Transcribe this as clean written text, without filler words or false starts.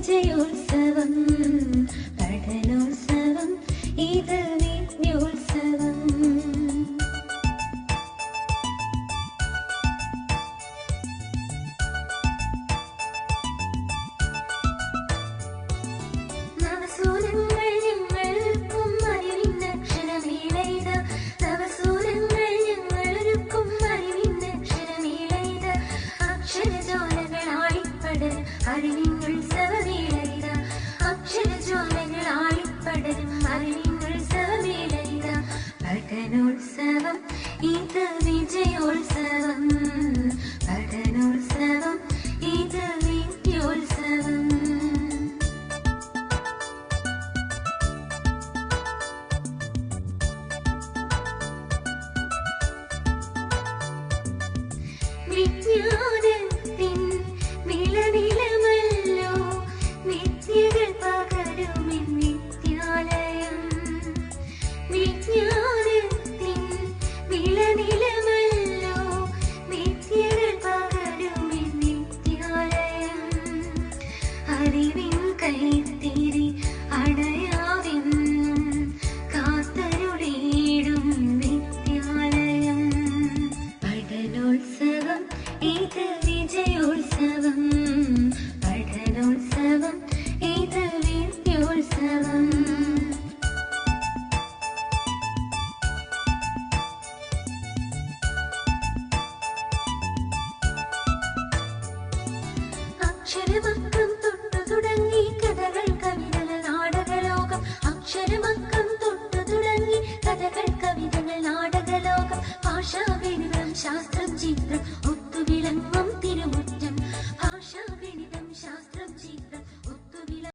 വിജയോത്സവം പഠനോത്സവം ഇത് വിദ്യോത്സവം. നവസൂരങ്ങൾ ഞങ്ങൾക്കും അറിവിന്നക്ഷരമേളയിത നവസൂരങ്ങൾ ഞങ്ങളൊരുക്കും അറിവിന്നക്ഷരമേളയിത അക്ഷരജോലകളാളിപ്പടരും അറിവിന്നുത്സവമേളയിത അക്ഷരജോലകളാളിപ്പടരും അറിവിന്നുത്സവമേളയിത പഠനോത്സവം ഇത് വിജയോത്സവം പഠനോത്സവം ഇത് വിദ്യോത്സവം. വിജ്ഞാനത്തിൻ വിളനിലമല്ലോ വിദ്യകൾ പകരുമെൻ വിദ്യാലയം. വിജ്ഞാനത്തിൻ വിളനിലമല്ലോ വിദ്യകൾ പകരുമെൻ വിദ്യാലയം. അറിവിൻ കൈത്തിരി അടയാവെന്നും കാത്തരുളിയിടും വിദ്യാലയം. പഠനോത്സവം ഇത് വിജയോത്സവം പഠനോത്സവം